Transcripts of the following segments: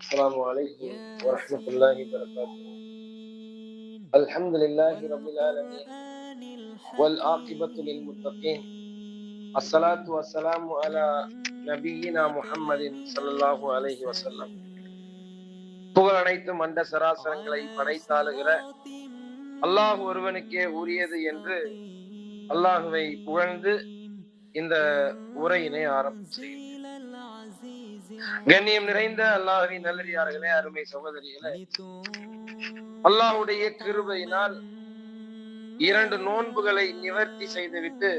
السلام عليكم ورحمة الله وبركاته. الحمد لله رب العالمين والعاقبة للمتقين. الصلاة والسلام على نبينا محمد صلى الله عليه وسلم. புகழ் அனைத்தும் அண்ட சராசரங்களை படைத்தாளுகிற அல்லாஹ் ஒருவனுக்கே உரியது என்று அல்லாஹுவை புகழ்ந்து இந்த உரையினை ஆரம்பம் செய்யும். கண்ணியம் நிறைந்த அல்லாஹ்வின் நல்லடியார்களே, அருமை சகோதரிகளே, அல்லாஹ்வுடைய கிருபையினால் 2 நோன்புகளை நிவர்த்தி செய்துவிட்டு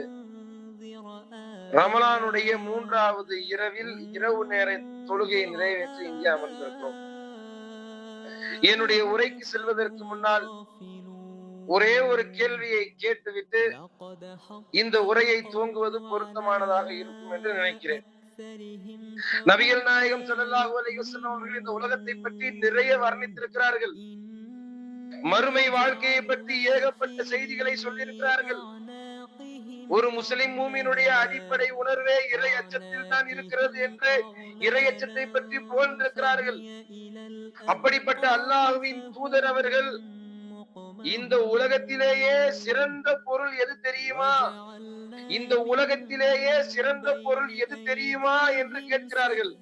ரமலானுடைய 3வது இரவில் இரவு நேர தொழுகையை நிறைவேற்றி இங்கே அமர்ந்திருக்கிறோம். என்னுடைய உரைக்கு செல்வதற்கு முன்னால் ஒரே ஒரு கேள்வியை கேட்டுவிட்டு இந்த உரையை துவங்குவது பொருத்தமானதாக இருக்கும் என்று நினைக்கிறேன். நபிகள் நாயகம் ஸல்லல்லாஹு அலைஹி வஸல்லம் அவர்கள் இந்த உலகத்தை பற்றி நிறைய வர்ணித்திருக்கிறார்கள். மறுமை வாழ்க்கையை பற்றி ஏகப்பட்ட செய்திகளை சொல்லியிருக்கிறார்கள். ஒரு முஸ்லிம் மூமினுடைய அடிப்படை உணர்வே இறை அச்சத்தில் தான் இருக்கிறது என்று இறை அச்சத்தை பற்றி புகழ்ந்திருக்கிறார்கள். அப்படிப்பட்ட அல்லாஹ்வின் தூதர் அவர்கள் இந்த உலகத்திலேயே சிறந்த பொருள் எது தெரியுமா, இந்த உலகத்திலேயே சிறந்த பொருள் எது தெரியுமா என்று கேட்கிறார்கள்.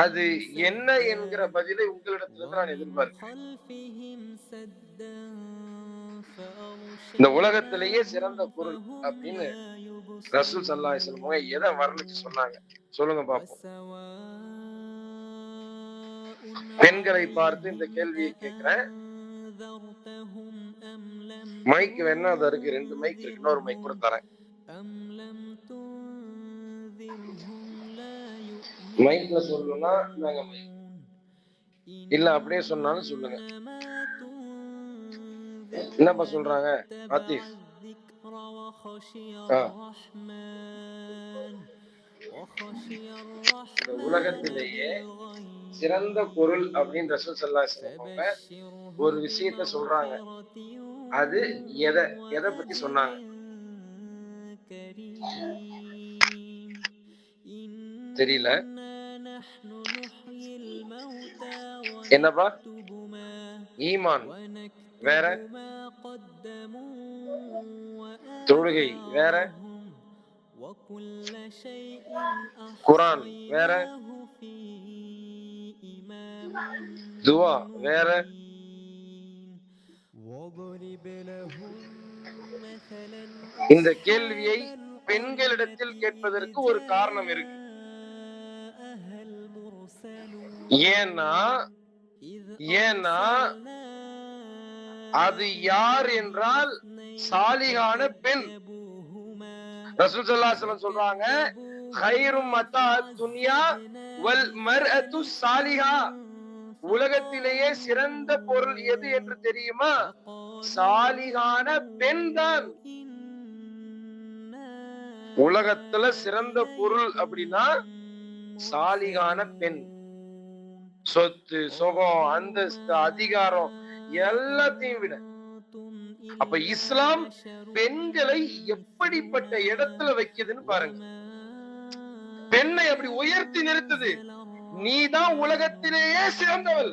அது என்ன என்கிற பதிலை உங்களிடத்திலிருந்து நான் எதிர்பார்க்கிறேன். இந்த உலகத்திலேயே சிறந்த பொருள் அப்படின்னு ரசூல் ஸல்லல்லாஹு அலைஹி வஸல்லம் எதை வர்ணிச்சு சொன்னாங்க சொல்லுங்க பாப்போம். பெண்களை பார்த்து இந்த கேள்வியை கேட்கிறேன். மைக் வேணா அது இருக்கு, 2 மைக் இருக்கு, இன்னொரு மைக் கூட தரேன். மைக்ல சொல்லணும்னா நாங்க மைக் இல்ல அப்படியே சொன்னாலும் சொல்லுங்க. என்னப்பா சொல்றாங்க ஆத்திஃப்? இந்த உலகத்திலேயே சிறந்த பொருள் அப்படின்னு ரசூல் ஸல்லல்லாஹு அலைஹி வஸல்லம் ஒரு விஷயத்த சொல்றாங்க. அது எதை பத்தி சொன்னாங்க தெரியல. என்னப்பா? ஈமான் வேற, தொழுகை வேற, குர்ஆன் வேற, துஆ வேற. இந்த கேள்வியை பெண்களிடத்தில் கேட்பதற்கு ஒரு காரணம் இருக்கு. ஏன்னா அது யார் என்றால் சாலிகான பெண். ரசூல் ஸல்லல்லாஹு அலைஹி வஸல்லம் சொல்றாங்க, கைரும் மத்தா துன்யா வல் மர்அத்து சாலிஹா. உலகத்திலேயே சிறந்த பொருள் எது என்று தெரியுமா? சாலிகான பெண் தான். உலகத்துல சிறந்த பொருள் அப்படின்னா சாலிகான பெண். சொத்து, சுகம், அந்தஸ்து, அதிகாரம் எல்லாத்தையும் விட. அப்ப இஸ்லாம் பெண்களை எப்படிப்பட்ட இடத்துல வைக்குதுன்னு பாருங்க. பெண்ணை அப்படி உயர்த்தி நிறுத்துது. நீதான் உலகத்திலேயே சிறந்தவள்.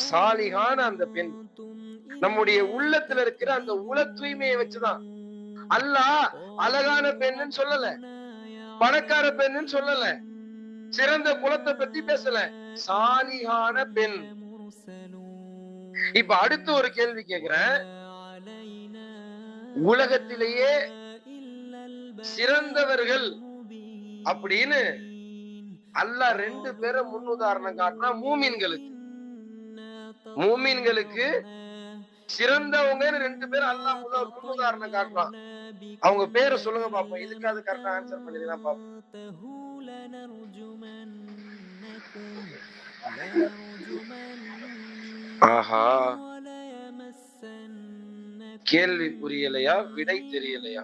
சாலிகான அந்த பெண் நம்முடைய உள்ளத்துல இருக்கிற அந்த உள தூய்மையை வச்சுதான். அல்லாஹ் அழகான பெண்ணுன்னு சொல்லல, பணக்கார பெண்ணுன்னு சொல்லல, சிறந்த குலத்தை பத்தி பேசல, சாலிகான பெண். இப்ப அடுத்து ஒரு கேள்வி கேக்குறேன். உலகத்திலேயே சிறந்தவர்கள் அப்படின்னு அல்லாஹ் 2 பேரை முன்னுதாரணம் காட்டினா மூமின்களுக்கு. மூமின்களுக்கு சிறந்தவங்க 2 பேர் அல்லாஹ் முன்னுதாரணம் காட்டுறான். அவங்க பேரை சொல்லுங்க பாப்போம். இதுக்காவது கரெக்டா ஆன்சர் பண்ணிடுங்க பாப்போம். ஆஹா, கேள்வி புரியலையா? விடை தெரியலையா?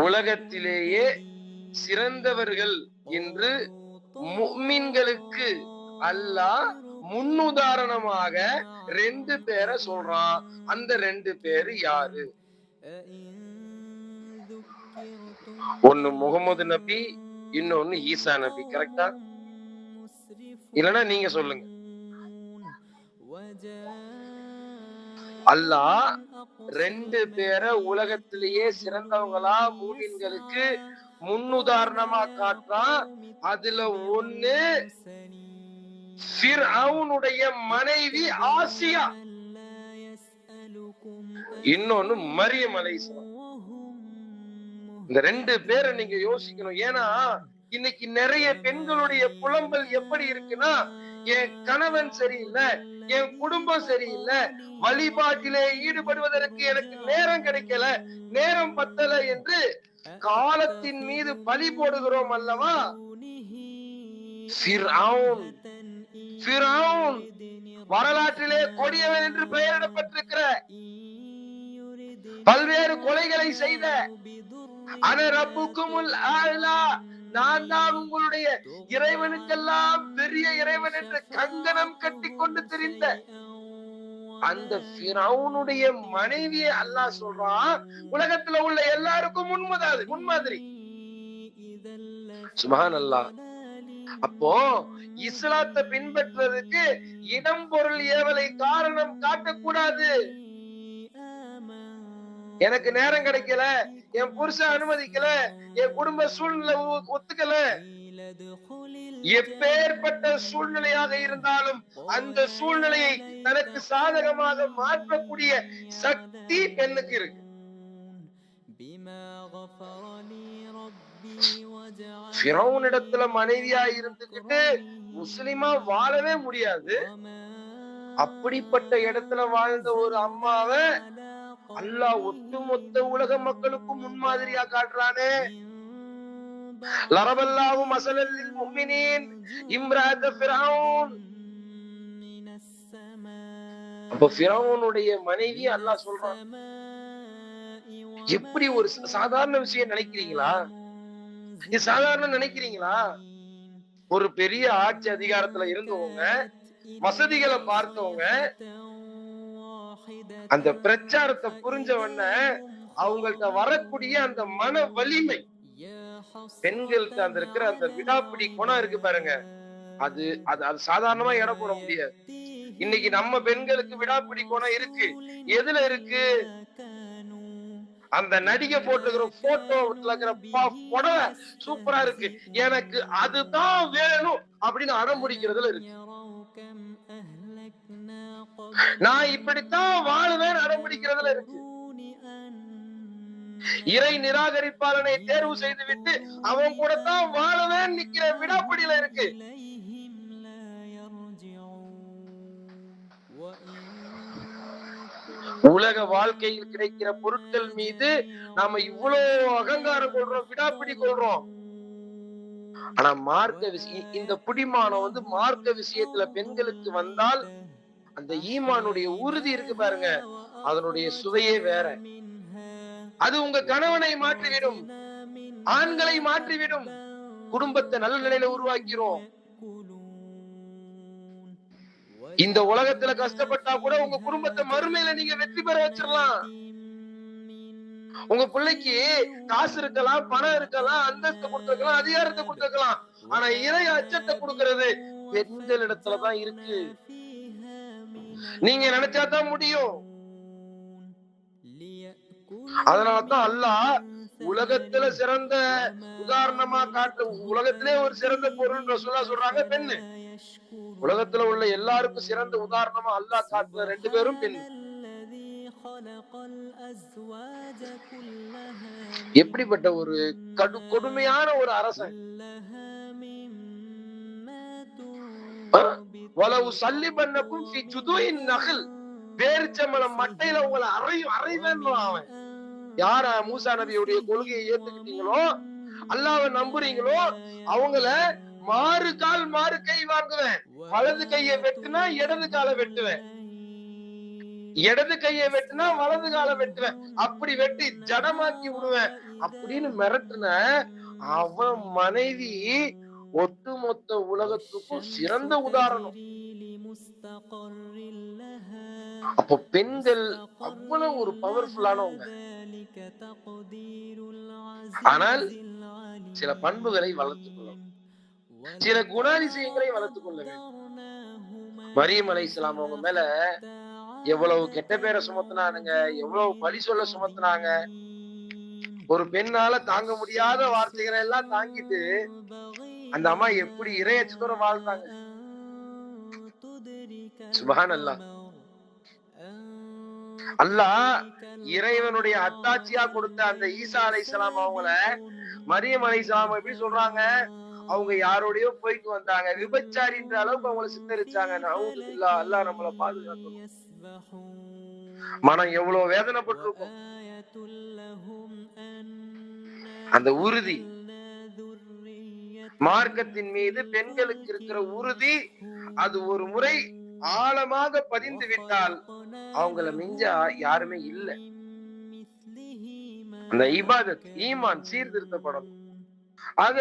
உலகத்திலேயே சிறந்தவர்கள் என்று முஃமின்களுக்கு அல்லாஹ் முன்னுதாரணமாக 2 பேரை சொல்றான். அந்த 2 பேரு யாரு? ஒன்னு முகமது நபி, இன்னொன்னு ஈசா நபி. கரெக்டா? இல்லன்னா நீங்க சொல்லுங்க. அல்லாஹ் 2 பேரை உலகத்திலேயே சிறந்தவங்களா மூமின்களுக்கு முன்னுதாரணமா காட்டுறான். அதுல ஒண்ணு ஃபிர்அவுனுடைய மனைவி ஆசியா, இன்னொன்னு மரியம் அலைஹிஸ்ஸலாம். இந்த 2 பேரை நீங்க யோசிக்கணும். ஏன்னா இன்னைக்கு நிறைய பெண்களுடைய புலம்பல் எப்படி இருக்குன்னா, என் கணவன் சரியில்லை, என் குடும்பம் சரியில்லை, வழிபாட்டிலே ஈடுபடுவதற்கு எனக்கு நேரம் கிடைக்கல, நேரம் பத்தல என்று காலத்தின் மீது பழி போடுகிறோம் அல்லவா? ஃபிர்அவுன் வரலாற்றிலே கொடியவன் என்று பெயரிடப்பட்டிருக்கிற, பல்வேறு கொலைகளை செய்த, அன ரப்புக்குமுல் ஆலா, நான் தான் உங்களுடைய இறைவனுக்கெல்லாம் பெரிய இறைவன் என்று கங்கணம் கட்டி கொண்டு திரிந்த அந்த ஃபிரௌனுடைய மனைவியை அல்லாஹ் சொல்றான் உலகத்துல உள்ள எல்லாருக்கும் முன்மாதிரி. சுப்ஹானல்லாஹ். அப்போ இஸ்லாத்தை பின்பற்றுறதுக்கு இடம் பொருள் ஏவலை காரணம் காட்டக்கூடாது. எனக்கு நேரம் கிடைக்கல, என் புருஷன் அனுமதிக்கல, என் குடும்ப சூழ்நிலை ஒத்துக்கல, எப்பேற்பட்ட சூழ்நிலையாக இருந்தாலும் அந்த சூழ்நிலையை தனக்கு சாதகமாக மாற்றக்கூடிய சக்தி பெண்ணுக்கு இருக்கு. ஃபிரௌனிடத்துல மனைவியா இருந்துகிட்டு முஸ்லிமா வாழவே முடியாது. அப்படிப்பட்ட இடத்துல வாழ்ந்த ஒரு அம்மாவை அல்லாஹ் ஒட்டுமொத்த உலக மக்களுக்கும் முன்மாதிரியா காட்டுறானே. லரபல்லாஹு மஸலல் லில் முஃமினீன் இம்ராஅத் ஃபிரௌன். அப்ப ஃபிரௌனுடைய மனைவி அல்லாஹ் சொல்றான். எப்படி ஒரு சாதாரண விஷயம் நினைக்கிறீங்களா? இது சாதாரண நினைக்கிறீங்களா? ஒரு பெரிய ஆட்சி அதிகாரத்துல இருந்தவங்க, வசதிகளை பார்த்தவங்க, அந்த பிரச்சாரத்தை புரிஞ்சவன அவங்கள்ட்ட வரக்கூடிய அந்த மன வலிமை, பெண்கள்ட்ட அந்த இருக்கிற அந்த விடாப்பிடி குணம் இருக்கு பாருங்க, அது சாதாரணமா இடம் போட முடியாது. இன்னைக்கு நம்ம பெண்களுக்கு விடாப்பிடி குணம் இருக்கு. எதுல இருக்கு? அந்த நடிகை போட்டுக்கிற போட்டோல இருக்கிற புடவை சூப்பரா இருக்கு, எனக்கு அதுதான் வேணும் அப்படின்னு அடம் பிடிக்கிறதுல இருக்கு. நான் இப்படித்தான் வாழுவேன் அடம் பிடிக்கிறதுல இருக்கு. இறை நிராகரிப்பாளனை தேர்வு செய்து விட்டு அவன் கூட தான் வாழுவேன் நிக்கிற விடாப்பிடியில இருக்கு. உலக வாழ்க்கையில் கிடைக்கிற பொருட்கள் மீது நாம இவ்வளவு அகங்காரம் கொள்றோம், விடாப்பிடி கொள்றோம். ஆனா மார்க்க விஷயம், இந்த பிடிமானம் மார்க்க விஷயத்துல பெண்களுக்கு வந்தால் அந்த ஈமானுடைய உறுதி இருக்கு பாருங்க, அதனுடைய சுவையே வேற. அது உங்க கணவனை மாற்றிவிடும், ஆண்களை மாற்றிவிடும், குடும்பத்தை நல்ல நிலையில உருவாக்கிறோம். இந்த உலகத்துல கஷ்டப்பட்டா கூட உங்க குடும்பத்தை மறுமையில நீங்க வெற்றி பெற வச்சிடலாம். உங்க பிள்ளைக்கு காசு இருக்கலாம், பணம் இருக்கலாம், அந்தஸ்து கொடுத்திருக்கலாம், அதிகாரத்தை கொடுத்திருக்கலாம், ஆனா இறை அச்சத்தை கொடுக்கிறது பெண்களிடத்துலதான் இருக்கு. நீங்க நினைச்சாதான் முடியும். அதனாலதான் அல்லாஹ் உலகத்துல சிறந்த உதாரணமா காட்டு, உலகத்திலே ஒரு சிறந்த பொருள் ரசூலுல்லாஹ் சொல்றாங்க பெண்ணு. உலகத்துல உள்ள எல்லாருக்கும் சிறந்த உதாரணமா அல்லாஹ் காட்டுற 2 பேரும் பெண். எப்படிப்பட்ட ஒரு கொடுமையான ஒரு அரசன்! வலவு சல்லிபன்னகும் ஃபீ ஜுதுஇன் நஹ்ல், பேரிச்சம்பழம் மட்டையில உங்களை அறைவேன் அவன். யார மூசா நபியுடைய கொள்கையை ஏத்துக்கிட்டீங்களோ, அல்லாஹ்வை நம்புறீங்களோ, அவங்கள மாறு கால் மாறு கை வாங்குவேன். வலது கையை வெட்டுனா இடது காலை வெட்டுவேன், இடது கையை வெட்டுனா வலது காலை வெட்டுவேன், அப்படி வெட்டி ஜடமாக்கி விடுவேன் அப்படின்னு மிரட்டுன அவன் மனைவி ஒட்டுமொத்த உலகத்துக்கும் சிறந்த உதாரணம். அப்போ பெண்கள் அவ்வளவு ஒரு பவர்ஃபுல்லானவங்க. ஆனால் சில பண்புகளை வளர்த்துக் கொள்ளணும், சில குணாதிசயங்களை வளர்த்துக் கொள்ள வேண்டும். மரியம் அலைஹிஸ்ஸலாம் அவங்க மேல எவ்வளவு கெட்ட பேரை சுமத்துனானுங்க, எவ்வளவு பழி சொல்ல சுமத்துனாங்க. ஒரு பெண்ணால தாங்க முடியாத வார்த்தைகளை எல்லாம் தாங்கிட்டு அந்த அம்மா எப்படி இறையச்சத்தோட வாழ்ந்தாங்க. சுப்ஹானல்லாஹ். அல்லாஹ் இறைவனுடைய அத்தாட்சியா கொடுத்த அந்த ஈசா அலைஹிஸ்ஸலாம் அவங்கள மரியம் அலைஹிஸ்ஸலாம் எப்படி சொல்றாங்க, அவங்க யாரோடயோ போயிட்டு வந்தாங்க, விபச்சாரின்ற அளவுக்கு அவங்கள சித்தரிச்சாங்க. நஊது பில்லாஹ், அல்லாஹ் நம்மளை பாதுகாக்கணும். மனம் எவ்வளவு வேதனைப்பட்டிருக்கும். அந்த உறுதி, மார்க்கத்தின் மீது பெண்களுக்கு இருக்கிற உறுதி, அது ஒரு முறை ஆழமாக பதிந்து விட்டால் அவங்கள மிஞ்ச யாருமே இல்லை. அந்த இபாதத், ஈமான் சீர்திருத்தப்படணும். ஆக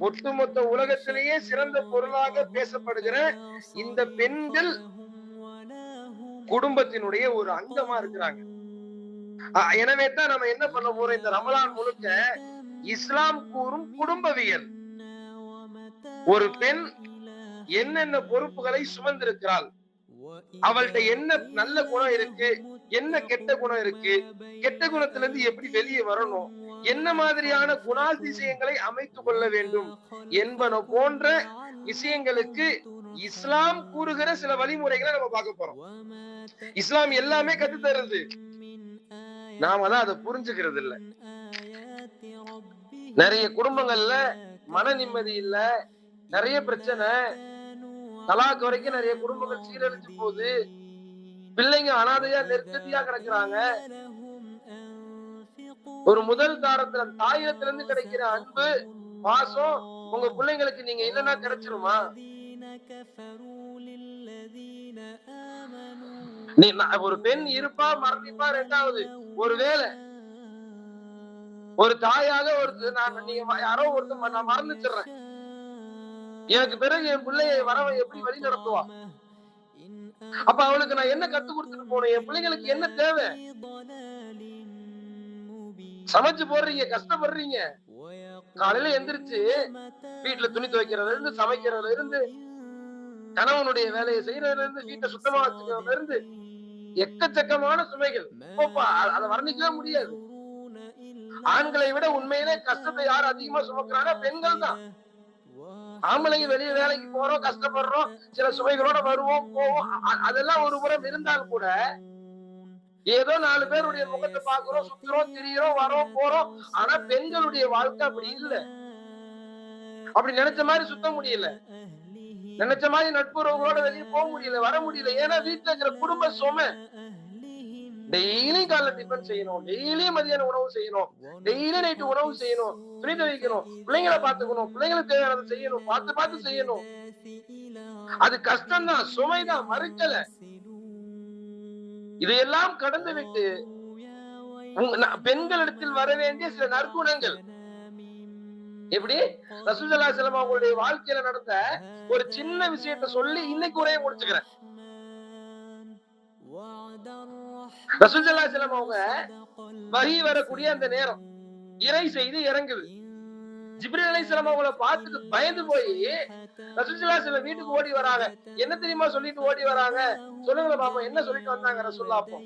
ஒட்டுமொத்த உலகத்திலேயே சிறந்த பொருளாக பேசப்படுகிற இந்த பெண்கள் குடும்பத்தினுடைய ஒரு அங்கமா இருக்கிறாங்க. எனவே தான் நம்ம என்ன பண்ண போறோம், இந்த ரமலான் முழுக்க இஸ்லாம் கூறும் குடும்பவியல். ஒரு பெண் என்னென்ன பொறுப்புகளை சுமந்திருக்கிறாள், அவள்கிட்ட என்ன நல்ல குணம் இருக்கு, என்ன கெட்ட குணம் இருக்கு, கெட்ட குணத்திலிருந்து எப்படி வெளியே வரணும், என்ன மாதிரியான குணாதிசயங்களை அமைத்துக் கொள்ள வேண்டும் என்பன போன்ற விஷயங்களுக்கு இஸ்லாம் கூறுகிற சில வழிமுறைகளை நம்ம பார்க்க போறோம். இஸ்லாம் எல்லாமே கத்து தருது, நாம தான் அதை புரிஞ்சுக்கிறது இல்ல. நிறைய குடும்பங்கள்ல மன நிம்மதி இல்ல, நிறைய பிரச்சனை, தலாக் வரைக்கும் நிறைய குடும்பங்கள் சீரழிச்சு போகுது, பிள்ளைங்க அனாதையா நெருக்கடியா கிடக்குறாங்க. ஒரு முதல் தாரத்துல தாயத்துல இருந்து கிடைக்கிற அன்பு பாசம் உங்க பிள்ளைங்களுக்கு நீங்க இல்லைன்னா கிடைச்சிருமா? ஒரு பெண் இருப்பா மரணிப்பா. ரெண்டாவது, ஒருவேளை ஒரு தாயாக யாரோ ஒருத்தர் நான் மறந்துச்சிடுறேன், எனக்கு பிறகு என் பிள்ளைய வரவை எப்படி வழி நடத்துவா? அப்ப அவளுக்கு நான் என்ன கத்து கொடுத்துட்டு போனேன், என் பிள்ளைங்களுக்கு என்ன தேவை? சமைச்சு போடுறீங்க, கஷ்டப்படுறீங்க, காலையில எந்திரிச்சு வீட்டுல துணி துவைக்கிறதுல இருந்து, சமைக்கிறதுல இருந்து, கணவனுடைய வேலையை செய்யறதுல இருந்து, வீட்டை சுத்தமா வச்சுக்கிறதுல இருந்து எக்கச்சக்கமான சுமைகள். அதை வர்ணிக்கவே முடியாது. ஆண்களை விட உண்மையிலே கஷ்டத்தை யார் அதிகமா சுமக்கிறாங்க? பெண்கள் தான். ஆம்பளைங்க வெளியே வேலைக்கு போறோம், கஷ்டப்படுறோம், சில சுமைகளோட வருவோம் போவோம், அதெல்லாம் ஒரு புறம் இருந்தால் கூட ஏதோ 4 பேருடைய முகத்தை பாக்குறோம், சுத்துறோம், திரியிறோம், வரோம் போறோம். ஆனா பெண்களுடைய வாழ்க்கை அப்படி இல்லை. அப்படி நினைச்ச மாதிரி சுத்த முடியல, நினைச்ச மாதிரி நட்புறவுகளோட வெளியே போக முடியல, வர முடியல. ஏன்னா வீட்டுல இருக்கிற குடும்ப சுமை. டெய்லி காலைல டிஃபன் செய்யணும், டெய்லி மதியான உணவு செய்யணும், டெய்லி நைட்டு உணவு செய்யணும், துணி துவைக்கணும், பிள்ளைங்களை பாத்துக்கணும், பிள்ளைங்களுக்கு தேவையானதை செய்யணும், பார்த்து செய்யணும். அது கஷ்டம்தான், சுமைதான், மறுக்கல. இதையெல்லாம் கடந்து விட்டு பெண்களிடத்தில் வர வேண்டிய சில நற்குணங்கள் எப்படி ரசூல் ஸல்லல்லாஹு அலைஹி வஸல்லம் அவங்களுடைய வாழ்க்கையில நடந்த ஒரு சின்ன விஷயத்தை சொல்லி இன்னைக்கு உரையை முடிச்சுக்கிறேன். ரசூல் ஸல்லல்லாஹு அலைஹி வஸல்லம் அவங்க வஹி வரக்கூடிய அந்த நேரம் இறை செய்தி இறங்குது. ஜிப்ரீல் அலைஹிஸ்ஸலாம் அவங்கள பார்த்துட்டு பயந்து போய் ரசூல் ஸல்லல்லாஹு அலைஹி வஸல்லம் வீட்டுக்கு ஓடி வராங்க. என்ன தெரியுமா சொல்லிட்டு ஓடி வராங்க? சொல்லுங்க பாப்பா, என்ன சொல்லிட்டு வந்தாங்க ரசூலுல்லாஹ்? அப்போ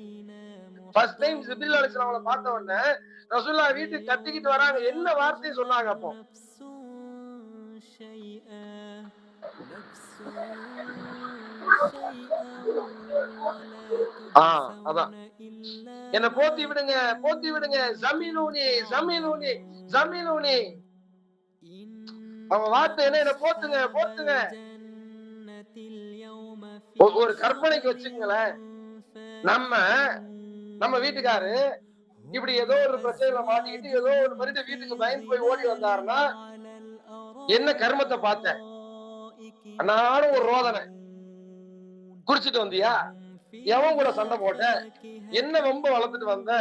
ஃபர்ஸ்ட் டைம் ஜிப்ரீல் அலைஹிஸ்ஸலாம் அவங்கள பார்த்த உடனே ரசூலுல்லாஹ் வீட்டுக்கு கத்திக்கிட்டு வராங்க. என்ன வார்த்தை சொன்னாங்க அப்போ? அதான், என்ன போத்தி விடுங்க, போத்தி விடுங்க, ஜமீலூனி ஜமீலூனி ஜமீலூனி. அவங்க வார்த்தை என்ன? என்ன போத்துங்க போத்துங்க. ஒரு கற்பனைக்கு வச்சுக்கங்களேன், நம்ம வீட்டுக்காரு இப்படி ஏதோ ஒரு பிரச்சனையில மாட்டிக்கிட்டு ஏதோ ஒரு மனித வீட்டுக்கு பயந்து போய் ஓடி வந்தாருன்னா என்ன கர்மத்தை பார்த்தேன்? அன்னாலும் ஒரு ரோதனை. குடிச்சிட்டு வந்தியா? எவன் கூட சண்டை போட்ட? என்ன வம்ப வளர்த்துட்டு வந்த?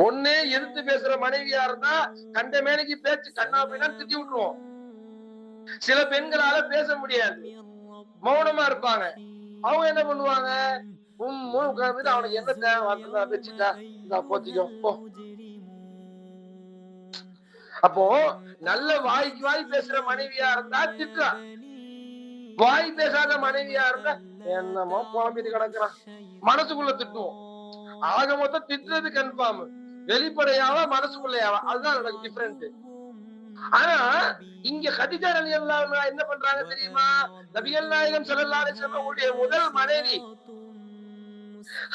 ஒண்ணு எதிர்த்து பேசுற மனைவியா இருந்தா கண்ட மேனைக்கு பேச்சு கண்ணா அப்படின்னா திட்டி விட்டுருவோம். சில பெண்களால பேச முடியாது, மௌனமா இருப்பாங்க. அவங்க என்ன பண்ணுவாங்க? அவனுக்கு என்ன தேவை வச்சுட்டா இந்த போத்திக்கோ போ. அப்போ நல்ல வாய்க்கு வாய் பேசுற மனைவியா இருந்தா திட்டுறா, வாய் பேசாத மனைவியா இருந்தா என்னமோ புலம்பிட்டு கிடக்குறான் மனசுக்குள்ள திட்டுவோம். ஆக மொத்தம் திட்டுறது கன்ஃபார்ம், வெளிப்படையாவா மனசுக்குள்ளையாவா அதுதான் எனக்கு டிஃபரெண்ட். ஆனா இங்க கதீஜா ரலியல்லாஹு அன்ஹா என்ன பண்றாங்க தெரியுமா? நபிகள் நாயகம் ஸல்லல்லாஹு அலைஹி வஸல்லம் முதல் மனைவி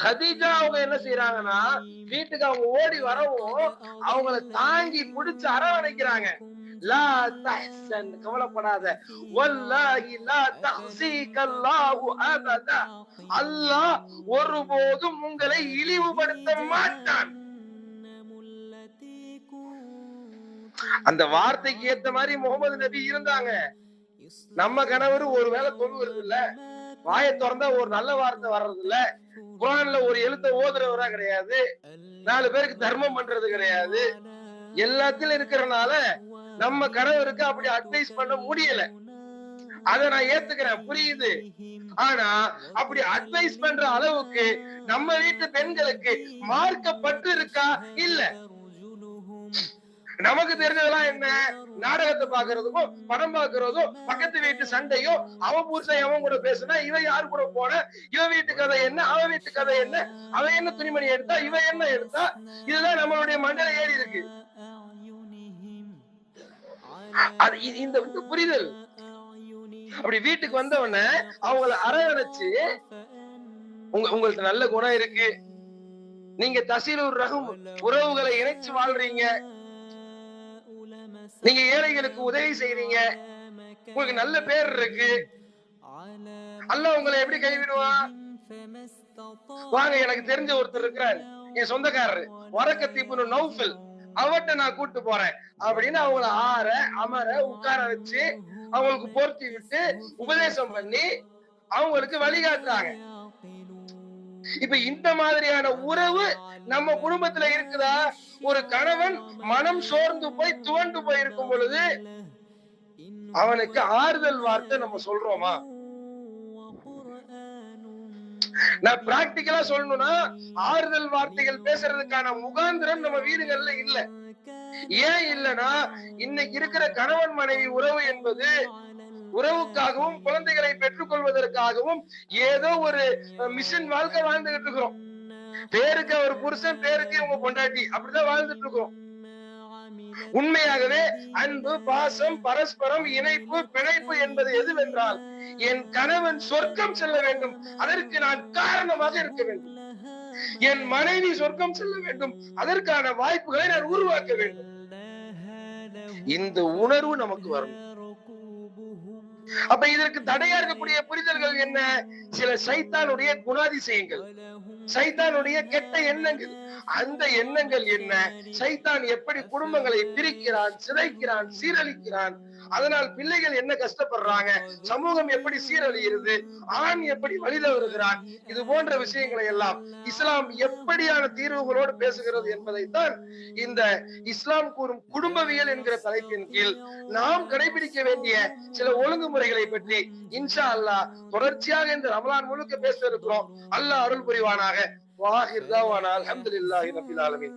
கதீஜா அவங்க என்ன செய்யறாங்கன்னா, வீட்டுக்கு அவங்க ஓடி வரவும் அவங்கள தாங்கி பிடிச்சு அரவணைக்கிறாங்க. லா தஹ்சன், கவலைப்படாத, வல்லாஹி லா தஹ்ஸீகல்லாஹு அபதா, அல்லாஹ் ஒருபோதும் உங்களை இழிவுபடுத்த மாட்டான். அந்த வார்த்தைக்கு ஏத்த மாதிரி முகமது நபி இருந்தாங்க. நம்ம கணவர் ஒருவேளை தொழுவது இல்ல, வாயை திறந்தா ஒரு நல்ல வார்த்தை வர்றது இல்ல, குர்ஆன்ல ஒரு எழுத்த ஓதுறவரா கிடையாது, 4 பேருக்கு தர்மம் பண்றது கிடையாது, எல்லாத்திலும் இருக்கிறனால நம்ம கணவருக்கு அப்படி அட்வைஸ் பண்ண முடியல. அதை நான் ஏத்துக்கிறேன், புரியுது. ஆனா அப்படி அட்வைஸ் பண்ற அளவுக்கு நம்ம வீட்டு பெண்களுக்கு மார்க்கப்பட்டு இருக்கா? இல்ல. நமக்கு தெரிஞ்சதெல்லாம் என்ன? நாடகத்தை பாக்குறதுக்கும் படம் பாக்குறதும், பக்கத்து வீட்டு சண்டையோ, அவன் புருஷன் அவன் கூட பேசுனா இவன் யாரு கூட போன, இவன் வீட்டு கதை என்ன, அவன் வீட்டு கதை என்ன, அவன் என்ன துணிமணி எடுத்தா, இவன் என்ன எடுத்தா, இதுதான் நம்மளுடைய மண்டல ஏறி இருக்கு. அது இந்த புரிதல். அப்படி வீட்டுக்கு வந்தவன அவங்கள அரவணைச்சு, உங்களுக்கு நல்ல குணம் இருக்கு, நீங்க தசீலுர் ரஹம், உறவுகளை இணைச்சு வாழ்றீங்க, நீங்க ஏழைகளுக்கு உதவி செய்றீங்க, உங்களுக்கு நல்ல பேர் இருக்கு, அல்லாஹ் உங்களை எப்படி கைவிடுவான்? வாங்க, எனக்கு தெரிஞ்ச ஒருத்தர் இருக்கிறார், என் சொந்தக்காரரு, வரக்கத் இப்னு நௌஃபல், அவட்ட நான் கூட்டு போறேன் அப்படின்னு அவங்கள ஆற அமர உட்கார வச்சு அவங்களுக்கு போர்த்தி விட்டு உபதேசம் பண்ணி அவங்களுக்கு வழிகாட்டுறாங்க. இப்ப இந்த மாதிரியான உறவு நம்ம குடும்பத்துல இருக்குதா? ஒரு கணவன் மனம் சோர்ந்து போய் துவண்டு போய் இருக்கும் பொழுது அவனுக்கு ஆறுதல் வார்த்தை நம்ம சொல்றோமா? நான் பிராக்டிகலா சொல்லணும்னா, ஆறுதல் வார்த்தைகள் பேசுறதுக்கான முகாந்திரம் நம்ம வீடுகள்ல இல்ல. ஏன் இல்லைன்னா, இன்னைக்கு இருக்கிற கணவன் மனைவி உறவு என்பது உறவுக்காகவும் குழந்தைகளை பெற்றுக் கொள்வதற்காகவும் ஏதோ ஒரு மிஷின் வாழ்க்கை வாழ்ந்துகிட்டு இருக்கிறோம். பேருக்கு அவர் புருஷன், பேருக்கு இவங்க பொண்டாட்டி, அப்படிதான் வாழ்ந்துட்டு இருக்கிறோம். உண்மையாகவே அன்பு, பாசம், பரஸ்பரம், இணைப்பு, பிணைப்பு என்பது எதுவென்றால், என் கணவன் சொர்க்கம் செல்ல வேண்டும், அதற்கு நான் காரணமாக இருக்க வேண்டும், என் மனைவி சொர்க்கம் செல்ல வேண்டும், அதற்கான வாய்ப்புகளை நான் உருவாக்க வேண்டும். இந்த உணர்வு நமக்கு வரணும். அப்ப இதற்கு தடையா இருக்கக்கூடிய புரிதல்கள் என்ன? சில சைத்தானுடைய குணாதிசயங்கள், சைத்தானுடைய கெட்ட எண்ணங்கள். அந்த எண்ணங்கள் என்ன? சைத்தான் எப்படி குடும்பங்களை பிரிக்கிறான், சிதைக்கிறான், சீரழிக்கிறான், அதனால் பிள்ளைகள் என்ன கஷ்டப்படுறாங்க, சமூகம் எப்படி சீரழிகிறது, ஆண் எப்படி வழித வருகிறான், இது போன்ற விஷயங்களை எல்லாம் இஸ்லாம் எப்படியான தீர்வுகளோடு பேசுகிறது என்பதைத்தான் இந்த இஸ்லாம் கூறும் குடும்பவியல் என்கிற தலைப்பின் கீழ் நாம் கடைபிடிக்க வேண்டிய சில ஒழுங்குமுறைகளை பற்றி இன்ஷா அல்லாஹ் தொடர்ச்சியாக இந்த ரமலான் முழுக்க பேச இருக்கிறோம். அல்லாஹ் அருள் புரிவானாக. வாஹிர் தாவானா அல்ஹம்துலில்லாஹி ரப்பில் ஆலமீன்.